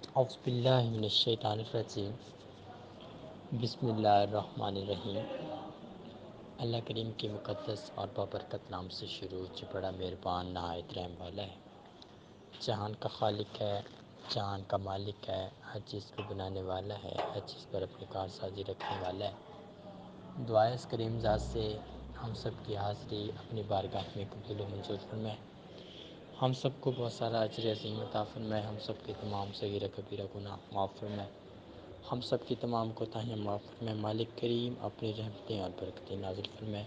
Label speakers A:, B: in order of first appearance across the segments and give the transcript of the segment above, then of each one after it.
A: اعوذ باللہ من الشیطان الرجیم بسم اللہ الرحمن الرحیم۔ اللہ کریم کے مقدس اور بابرکت نام سے شروع، جو بڑا مہربان نہایت رحم والا ہے، جہان کا خالق ہے، جہان کا مالک ہے، ہر چیز کو بنانے والا ہے، ہر چیز پر اپنی کارسازی رکھنے والا ہے۔ دعائے اس کریم ذات سے ہم سب کی حاضری اپنی بارگاہ میں قبول و منظور فرمائے، ہم سب کو بہت سارا اجر عظیم عطا فرمائے، ہم سب کے تمام صغیرہ کبیرہ گناہ معاف فرمائے، ہم سب کی تمام کوتاہیاں معاف فرمائے۔ مالک کریم اپنی رحمتیں اور برکتیں نازل فرمائے،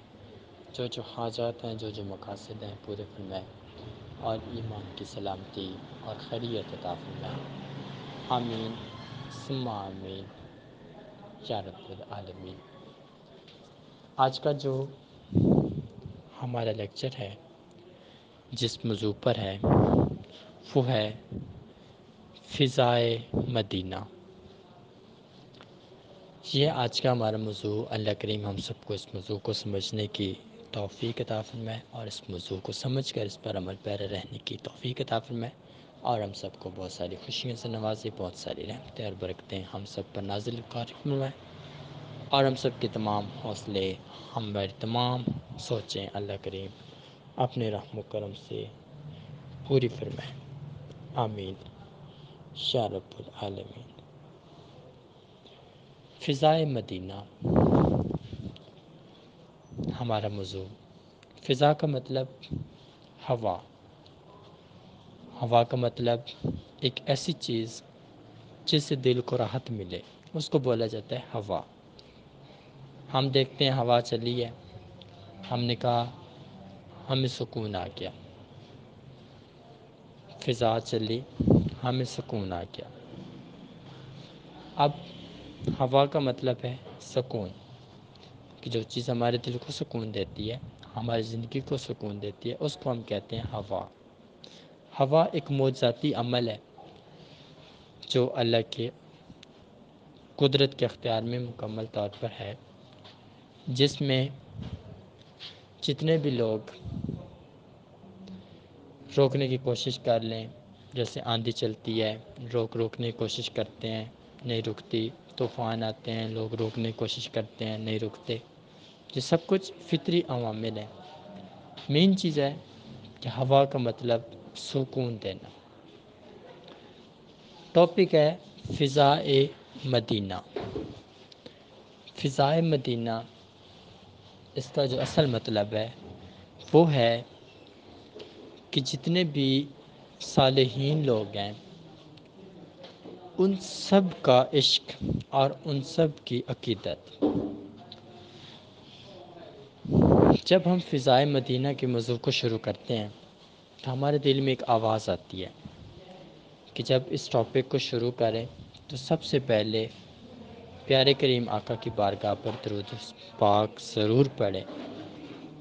A: جو حاجات ہیں، جو مقاصد ہیں، پورے فرمائے، اور ایمان کی سلامتی اور خیریت عطا فرمائے۔ آمین ثم آمین یا رب العالمین۔ آج کا جو ہمارا لیکچر ہے، جس موضوع پر ہے، وہ ہے فضائے مدینہ۔ یہ آج کا ہمارا موضوع۔ اللہ کریم ہم سب کو اس موضوع کو سمجھنے کی توفیق عطا فرمائے، اور اس موضوع کو سمجھ کر اس پر عمل پیرا رہنے کی توفیق عطا فرمائے، اور ہم سب کو بہت ساری خوشیوں سے نوازے، بہت ساری رحمتیں اور برکتیں ہم سب پر نازل فرمائے، اور ہم سب کے تمام حوصلے، ہماری تمام سوچیں اللہ کریم اپنے رحم و کرم سے پوری فرمائے۔ آمین یا رب العالمین۔ فضائے مدینہ ہمارا موضوع۔ فضا کا مطلب ہوا۔ ہوا کا مطلب ایک ایسی چیز جس سے دل کو راحت ملے، اس کو بولا جاتا ہے ہوا۔ ہم دیکھتے ہیں ہوا چلی ہے، ہم نے کہا ہمیں سکون آ گیا۔ فضا چلی، ہمیں سکون آ گیا۔ اب ہوا کا مطلب ہے سکون، کہ جو چیز ہمارے دل کو سکون دیتی ہے، ہماری زندگی کو سکون دیتی ہے، اس کو ہم کہتے ہیں ہوا۔ ہوا ایک معجزاتی عمل ہے جو اللہ کے قدرت کے اختیار میں مکمل طور پر ہے، جس میں جتنے بھی لوگ روکنے کی کوشش کر لیں، جیسے آندھی چلتی ہے، روکنے کی کوشش کرتے ہیں، نہیں رکتی، طوفان آتے ہیں، لوگ روکنے کی کوشش کرتے ہیں، نہیں رکتے۔ یہ سب کچھ فطری عوامل ہیں۔ مین چیز ہے کہ ہوا کا مطلب سکون دینا۔ ٹاپک ہے فضائے مدینہ۔ فضائے مدینہ، اس کا جو اصل مطلب ہے وہ ہے کہ جتنے بھی صالحین لوگ ہیں، ان سب کا عشق اور ان سب کی عقیدت۔ جب ہم فضائے مدینہ کے موضوع کو شروع کرتے ہیں تو ہمارے دل میں ایک آواز آتی ہے کہ جب اس ٹاپک کو شروع کریں تو سب سے پہلے پیارے کریم آقا کی بارگاہ پر درود پاک ضرور پڑھیں،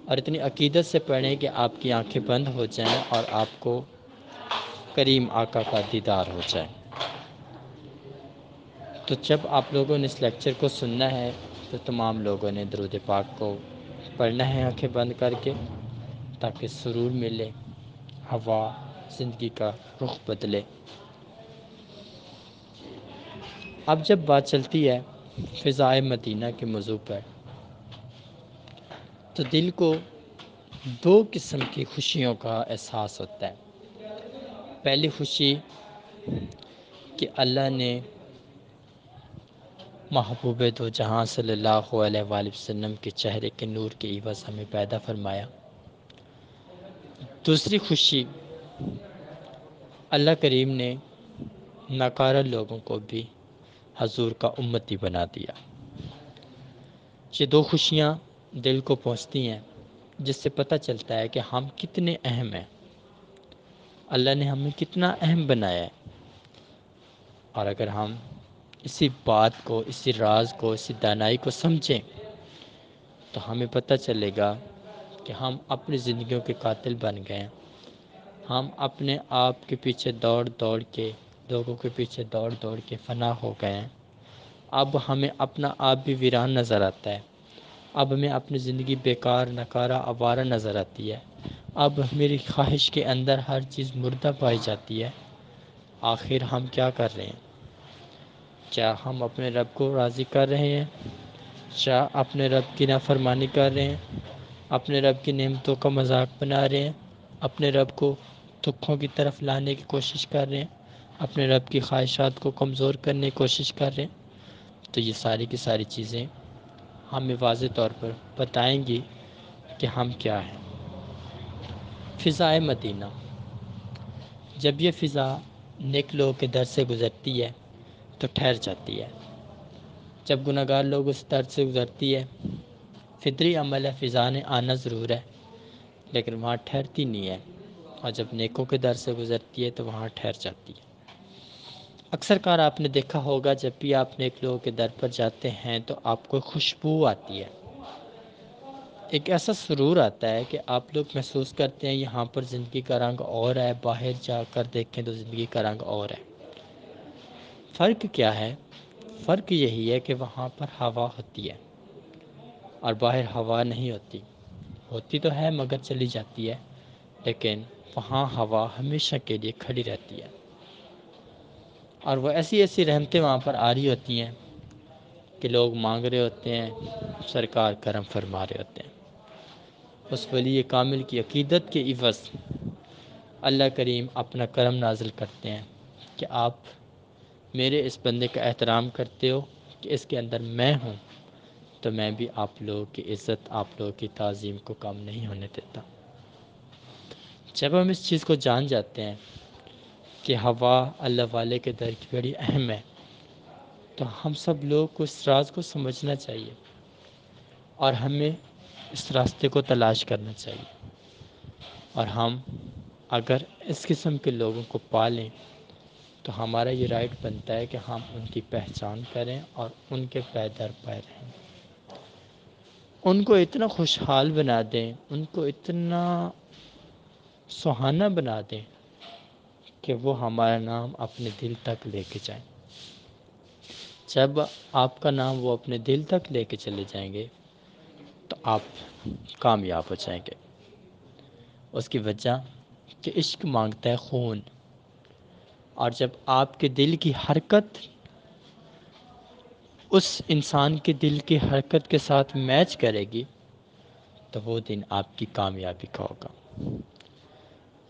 A: اور اتنی عقیدت سے پڑھیں کہ آپ کی آنکھیں بند ہو جائیں اور آپ کو کریم آقا کا دیدار ہو جائے۔ تو جب آپ لوگوں نے اس لیکچر کو سننا ہے تو تمام لوگوں نے درود پاک کو پڑھنا ہے آنکھیں بند کر کے، تاکہ سرور ملے، ہوا زندگی کا رخ بدلے۔ اب جب بات چلتی ہے فضائے مدینہ کے موضوع پر، تو دل کو دو قسم کی خوشیوں کا احساس ہوتا ہے۔ پہلی خوشی کہ اللہ نے محبوب دو جہاں صلی اللہ علیہ وآلہ وسلم کے چہرے کے نور کے عوض ہمیں پیدا فرمایا۔ دوسری خوشی، اللہ کریم نے ناکارہ لوگوں کو بھی حضور کا امتی بنا دیا۔ یہ دو خوشیاں دل کو پہنچتی ہیں، جس سے پتہ چلتا ہے کہ ہم کتنے اہم ہیں، اللہ نے ہمیں کتنا اہم بنایا ہے۔ اور اگر ہم اسی بات کو، اسی راز کو، اسی دانائی کو سمجھیں تو ہمیں پتہ چلے گا کہ ہم اپنی زندگیوں کے قاتل بن گئے ہیں۔ ہم اپنے آپ کے پیچھے دوڑ دوڑ کے، لوگوں کے پیچھے دوڑ دوڑ کے فنا ہو گئے ہیں۔ اب ہمیں اپنا آپ بھی ویران نظر آتا ہے، اب ہمیں اپنی زندگی بیکار، ناکارہ، آوارہ نظر آتی ہے۔ اب میری خواہش کے اندر ہر چیز مردہ پائی جاتی ہے۔ آخر ہم کیا کر رہے ہیں؟ کیا ہم اپنے رب کو راضی کر رہے ہیں؟ کیا اپنے رب کی نافرمانی کر رہے ہیں؟ اپنے رب کی نعمتوں کا مذاق بنا رہے ہیں؟ اپنے رب کو دکھوں کی طرف لانے کی کوشش کر رہے ہیں؟ اپنے رب کی خواہشات کو کمزور کرنے کی کوشش کر رہے ہیں؟ تو یہ ساری کی ساری چیزیں ہمیں واضح طور پر بتائیں گی کہ ہم کیا ہیں۔ فضائے مدینہ، جب یہ فضا نیک لوگوں کے در سے گزرتی ہے تو ٹھہر جاتی ہے۔ جب گناہگار لوگ اس در سے گزرتی ہے، فطری عمل ہے فضا نے آنا ضرور ہے، لیکن وہاں ٹھہرتی نہیں ہے، اور جب نیکوں کے در سے گزرتی ہے تو وہاں ٹھہر جاتی ہے۔ اکثر کار آپ نے دیکھا ہوگا جب بھی آپ نیک لوگوں کے در پر جاتے ہیں تو آپ کو خوشبو آتی ہے، ایک ایسا سرور آتا ہے کہ آپ لوگ محسوس کرتے ہیں یہاں پر زندگی کا رنگ اور ہے، باہر جا کر دیکھیں تو زندگی کا رنگ اور ہے۔ فرق کیا ہے؟ فرق یہی ہے کہ وہاں پر ہوا ہوتی ہے اور باہر ہوا نہیں ہوتی، ہوتی تو ہے مگر چلی جاتی ہے، لیکن وہاں ہوا ہمیشہ کے لیے کھڑی رہتی ہے، اور وہ ایسی ایسی رحمتیں وہاں پر آ رہی ہوتی ہیں کہ لوگ مانگ رہے ہوتے ہیں، سرکار کرم فرما رہے ہوتے ہیں۔ اس ولی کامل کی عقیدت کے عوض اللہ کریم اپنا کرم نازل کرتے ہیں کہ آپ میرے اس بندے کا احترام کرتے ہو کہ اس کے اندر میں ہوں، تو میں بھی آپ لوگوں کی عزت، آپ لوگوں کی تعظیم کو کم نہیں ہونے دیتا۔ جب ہم اس چیز کو جان جاتے ہیں کہ ہوا اللہ والے کے در کی بڑی اہم ہے، تو ہم سب لوگ کو اس راز کو سمجھنا چاہیے اور ہمیں اس راستے کو تلاش کرنا چاہیے، اور ہم اگر اس قسم کے لوگوں کو پالیں تو ہمارا یہ رائٹ بنتا ہے کہ ہم ان کی پہچان کریں اور ان کے پے در پے رہیں، ان کو اتنا خوشحال بنا دیں، ان کو اتنا سہانا بنا دیں کہ وہ ہمارا نام اپنے دل تک لے کے جائیں۔ جب آپ کا نام وہ اپنے دل تک لے کے چلے جائیں گے تو آپ کامیاب ہو جائیں گے۔ اس کی وجہ کہ عشق مانگتا ہے خون، اور جب آپ کے دل کی حرکت اس انسان کے دل کی حرکت کے ساتھ میچ کرے گی تو وہ دن آپ کی کامیابی کا ہوگا۔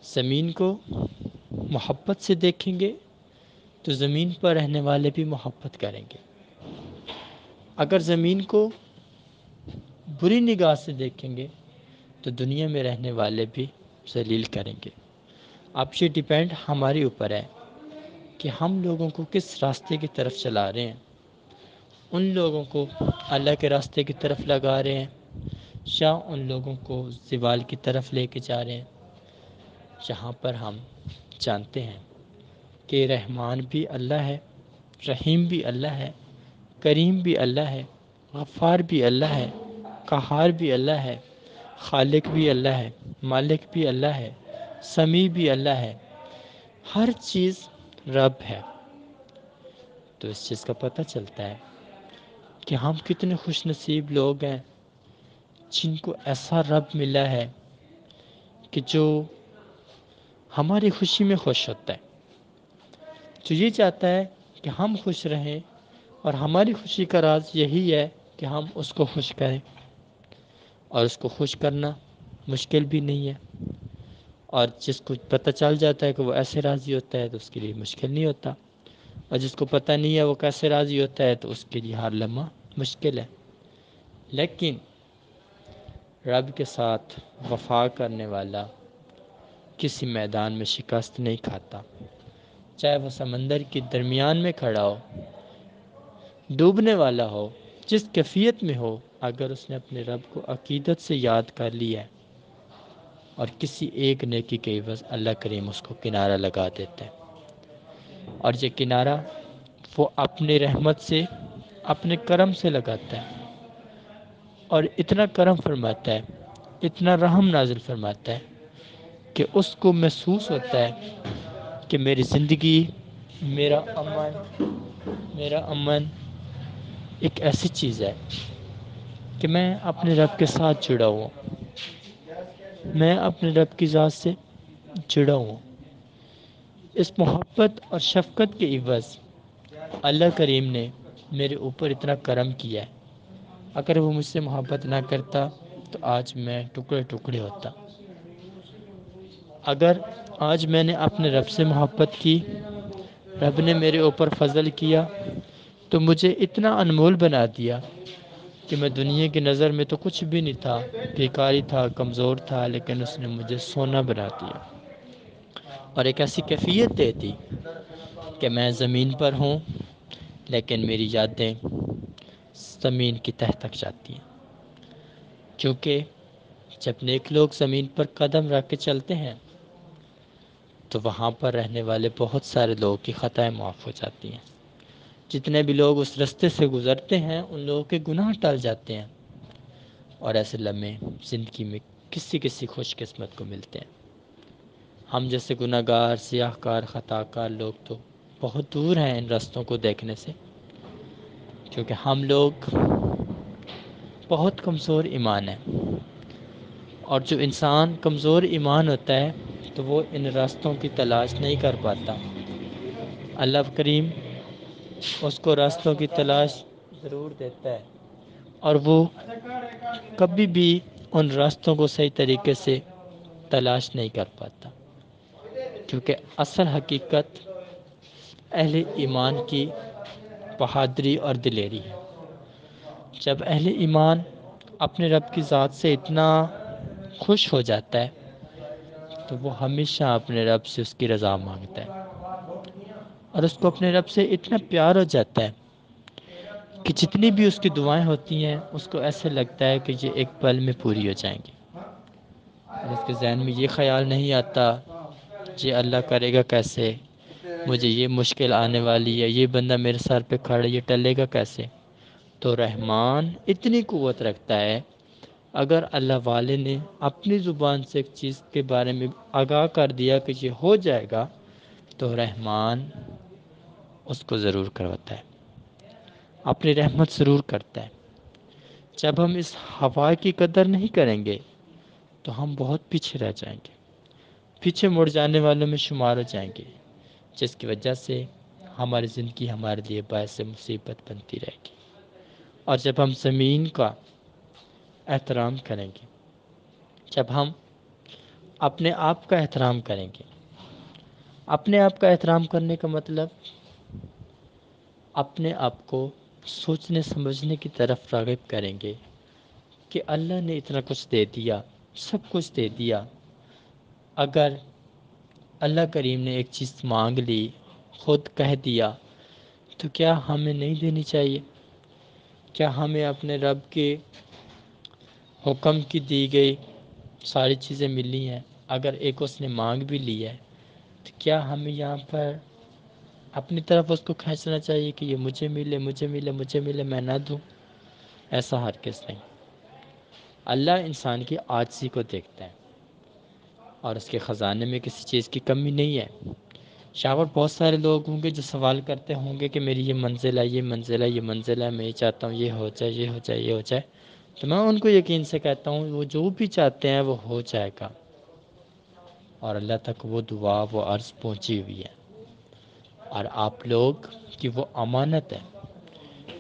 A: زمین کو محبت سے دیکھیں گے تو زمین پر رہنے والے بھی محبت کریں گے، اگر زمین کو بری نگاہ سے دیکھیں گے تو دنیا میں رہنے والے بھی ذلیل کریں گے۔ اب یہ ڈیپینڈ ہمارے اوپر ہے کہ ہم لوگوں کو کس راستے کی طرف چلا رہے ہیں، ان لوگوں کو اللہ کے راستے کی طرف لگا رہے ہیں یا ان لوگوں کو زوال کی طرف لے کے جا رہے ہیں، جہاں پر ہم جانتے ہیں کہ رحمان بھی اللہ ہے، رحیم بھی اللہ ہے، کریم بھی اللہ ہے، غفار بھی اللہ ہے، قہار بھی اللہ ہے، خالق بھی اللہ ہے، مالک بھی اللہ ہے، سمیع بھی اللہ ہے، ہر چیز رب ہے۔ تو اس چیز کا پتہ چلتا ہے کہ ہم کتنے خوش نصیب لوگ ہیں جن کو ایسا رب ملا ہے کہ جو ہماری خوشی میں خوش ہوتا ہے، جو یہ چاہتا ہے کہ ہم خوش رہیں، اور ہماری خوشی کا راز یہی ہے کہ ہم اس کو خوش کریں، اور اس کو خوش کرنا مشکل بھی نہیں ہے، اور جس کو پتہ چل جاتا ہے کہ وہ ایسے راضی ہوتا ہے تو اس کے لیے مشکل نہیں ہوتا، اور جس کو پتہ نہیں ہے وہ کیسے راضی ہوتا ہے تو اس کے لیے ہر لمحہ مشکل ہے۔ لیکن رب کے ساتھ وفا کرنے والا کسی میدان میں شکست نہیں کھاتا، چاہے وہ سمندر کے درمیان میں کھڑا ہو، ڈوبنے والا ہو، جس کیفیت میں ہو، اگر اس نے اپنے رب کو عقیدت سے یاد کر لیا ہے اور کسی ایک نیکی کے عوض اللہ کریم اس کو کنارہ لگا دیتا ہے، اور یہ کنارہ وہ اپنے رحمت سے، اپنے کرم سے لگاتا ہے، اور اتنا کرم فرماتا ہے، اتنا رحم نازل فرماتا ہے کہ اس کو محسوس ہوتا ہے کہ میری زندگی، میرا امن ایک ایسی چیز ہے کہ میں اپنے رب کے ساتھ جڑا ہوں، میں اپنے رب کی ذات سے جڑا ہوں۔ اس محبت اور شفقت کے عوض اللہ کریم نے میرے اوپر اتنا کرم کیا ہے، اگر وہ مجھ سے محبت نہ کرتا تو آج میں ٹکڑے ٹکڑے ہوتا۔ اگر آج میں نے اپنے رب سے محبت کی، رب نے میرے اوپر فضل کیا تو مجھے اتنا انمول بنا دیا کہ میں دنیا کی نظر میں تو کچھ بھی نہیں تھا، بیکاری تھا، کمزور تھا، لیکن اس نے مجھے سونا بنا دیا اور ایک ایسی کیفیت دے دی کہ میں زمین پر ہوں لیکن میری یادیں زمین کی تہہ تک جاتی ہیں، کیونکہ جب نیک لوگ زمین پر قدم رکھ کے چلتے ہیں تو وہاں پر رہنے والے بہت سارے لوگوں کی خطائیں معاف ہو جاتی ہیں، جتنے بھی لوگ اس رستے سے گزرتے ہیں ان لوگوں کے گناہ ٹل جاتے ہیں، اور ایسے لمحے زندگی میں کسی کسی خوش قسمت کو ملتے ہیں۔ ہم جیسے گناہ گار، سیاہ کار، خطا کار لوگ تو بہت دور ہیں ان رستوں کو دیکھنے سے، کیونکہ ہم لوگ بہت کمزور ایمان ہیں، اور جو انسان کمزور ایمان ہوتا ہے تو وہ ان راستوں کی تلاش نہیں کر پاتا۔ اللہ کریم اس کو راستوں کی تلاش ضرور دیتا ہے، اور وہ کبھی بھی ان راستوں کو صحیح طریقے سے تلاش نہیں کر پاتا، کیونکہ اصل حقیقت اہل ایمان کی بہادری اور دلیری ہے۔ جب اہل ایمان اپنے رب کی ذات سے اتنا خوش ہو جاتا ہے تو وہ ہمیشہ اپنے رب سے اس کی رضا مانگتا ہے، اور اس کو اپنے رب سے اتنا پیار ہو جاتا ہے کہ جتنی بھی اس کی دعائیں ہوتی ہیں اس کو ایسے لگتا ہے کہ یہ ایک پل میں پوری ہو جائیں گی، اور اس کے ذہن میں یہ خیال نہیں آتا یہ اللہ کرے گا کیسے، مجھے یہ مشکل آنے والی ہے، یہ بندہ میرے سر پہ کھڑا یہ ٹلے گا کیسے۔ تو رحمان اتنی قوت رکھتا ہے، اگر اللہ والے نے اپنی زبان سے ایک چیز کے بارے میں آگاہ کر دیا کہ یہ ہو جائے گا تو رحمان اس کو ضرور کرواتا ہے، اپنی رحمت ضرور کرتا ہے۔ جب ہم اس ہوا کی قدر نہیں کریں گے تو ہم بہت پیچھے رہ جائیں گے، پیچھے مڑ جانے والوں میں شمار ہو جائیں گے، جس کی وجہ سے ہماری زندگی ہمارے لیے باعث مصیبت بنتی رہے گی۔ اور جب ہم زمین کا احترام کریں گے، جب ہم اپنے آپ کا احترام کریں گے، اپنے آپ کا احترام کرنے کا مطلب اپنے آپ کو سوچنے سمجھنے کی طرف راغب کریں گے کہ اللہ نے اتنا کچھ دے دیا، سب کچھ دے دیا، اگر اللہ کریم نے ایک چیز مانگ لی، خود کہہ دیا، تو کیا ہمیں نہیں دینی چاہیے؟ کیا ہمیں اپنے رب کے حکم کی دی گئی ساری چیزیں ملی ہیں؟ اگر ایک اس نے مانگ بھی لی ہے تو کیا ہمیں یہاں پر اپنی طرف اس کو کھینچنا چاہیے کہ یہ مجھے ملے، مجھے ملے، مجھے ملے، میں نہ دوں؟ ایسا ہرگز نہیں۔ اللہ انسان کی عاجزی کو دیکھتا ہے اور اس کے خزانے میں کسی چیز کی کمی نہیں ہے۔ شاور بہت سارے لوگ ہوں گے جو سوال کرتے ہوں گے کہ میری یہ منزل ہے، یہ منزل ہے، یہ منزل ہے، میں یہ چاہتا ہوں یہ ہو جائے، یہ ہو جائے، یہ ہو جائے، تو میں ان کو یقین سے کہتا ہوں وہ جو بھی چاہتے ہیں وہ ہو جائے گا، اور اللہ تک وہ دعا، وہ عرض پہنچی ہوئی ہے، اور آپ لوگ کی وہ امانت ہے،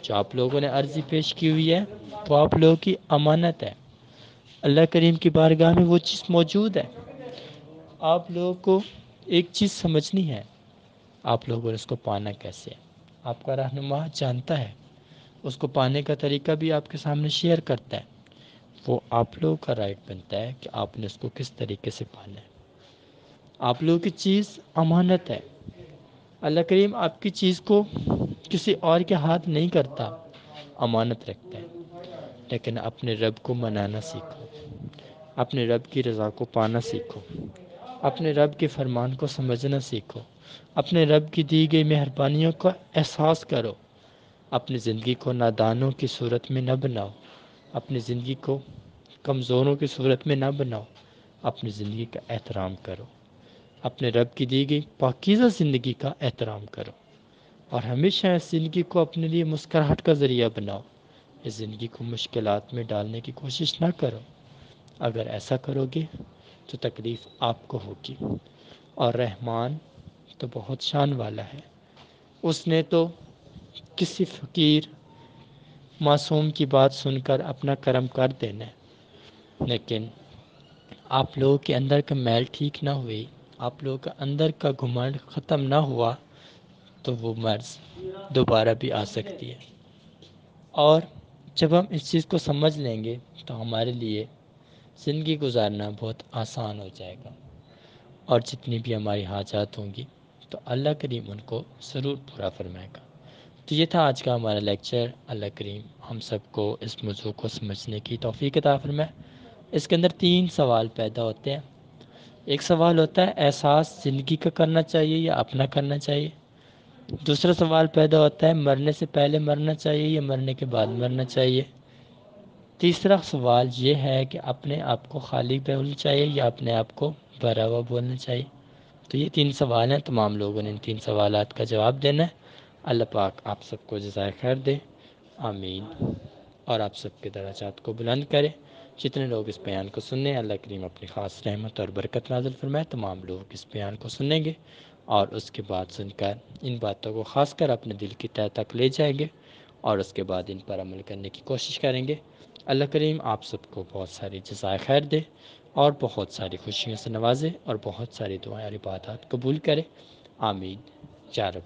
A: جو آپ لوگوں نے عرضی پیش کی ہوئی ہے وہ آپ لوگوں کی امانت ہے۔ اللہ کریم کی بارگاہ میں وہ چیز موجود ہے، آپ لوگوں کو ایک چیز سمجھنی ہے، آپ لوگوں نے اس کو پانا کیسے ہے۔ آپ کا رہنما جانتا ہے، اس کو پانے کا طریقہ بھی آپ کے سامنے شیئر کرتا ہے، وہ آپ لوگوں کا رائٹ بنتا ہے کہ آپ نے اس کو کس طریقے سے پانا ہے۔ آپ لوگوں کی چیز امانت ہے، اللہ کریم آپ کی چیز کو کسی اور کے ہاتھ نہیں کرتا، امانت رکھتا ہے، لیکن اپنے رب کو منانا سیکھو، اپنے رب کی رضا کو پانا سیکھو، اپنے رب کے فرمان کو سمجھنا سیکھو، اپنے رب کی دی گئی مہربانیوں کا احساس کرو، اپنی زندگی کو نادانوں کی صورت میں نہ بناؤ، اپنی زندگی کو کمزوروں کی صورت میں نہ بناؤ، اپنی زندگی کا احترام کرو، اپنے رب کی دی گئی پاکیزہ زندگی کا احترام کرو، اور ہمیشہ اس زندگی کو اپنے لیے مسکراہٹ کا ذریعہ بناؤ، اس زندگی کو مشکلات میں ڈالنے کی کوشش نہ کرو۔ اگر ایسا کرو گے تو تکلیف آپ کو ہوگی، اور رحمان تو بہت شان والا ہے، اس نے تو کسی فقیر معصوم کی بات سن کر اپنا کرم کر دینا ہے، لیکن آپ لوگوں کے اندر کا میل ٹھیک نہ ہوئی، آپ لوگوں کا اندر کا گھمنڈ ختم نہ ہوا، تو وہ مرض دوبارہ بھی آ سکتی ہے۔ اور جب ہم اس چیز کو سمجھ لیں گے تو ہمارے لیے زندگی گزارنا بہت آسان ہو جائے گا، اور جتنی بھی ہماری حاجات ہوں گی تو اللہ کریم ان کو ضرور پورا فرمائے گا۔ تو یہ تھا آج کا ہمارا لیکچر۔ اللہ کریم ہم سب کو اس موضوع کو سمجھنے کی توفیق عطا فرمائے۔ اس کے اندر 3 سوال پیدا ہوتے ہیں۔ ایک سوال ہوتا ہے احساس زندگی کا کرنا چاہیے یا اپنا کرنا چاہیے۔ دوسرا سوال پیدا ہوتا ہے مرنے سے پہلے مرنا چاہیے یا مرنے کے بعد مرنا چاہیے۔ تیسرا سوال یہ ہے کہ اپنے آپ کو خالی بولنا چاہیے یا اپنے آپ کو بھرا ہوا بولنا چاہیے۔ تو یہ 3 سوال ہیں، تمام لوگوں نے ان 3 سوالات کا جواب دینا ہے۔ اللہ پاک آپ سب کو جزائے خیر دے، آمین، اور آپ سب کے درجات کو بلند کرے۔ جتنے لوگ اس بیان کو سننے، اللہ کریم اپنی خاص رحمت اور برکت نازل فرمائے۔ تمام لوگ اس بیان کو سنیں گے اور اس کے بعد سن کر ان باتوں کو خاص کر اپنے دل کی تہہ تک لے جائیں گے اور اس کے بعد ان پر عمل کرنے کی کوشش کریں گے۔ اللہ کریم آپ سب کو بہت ساری جزائے خیر دے اور بہت ساری خوشیوں سے نوازے اور بہت ساری دعائیں اور عبادات قبول کرے، آمین یا رب۔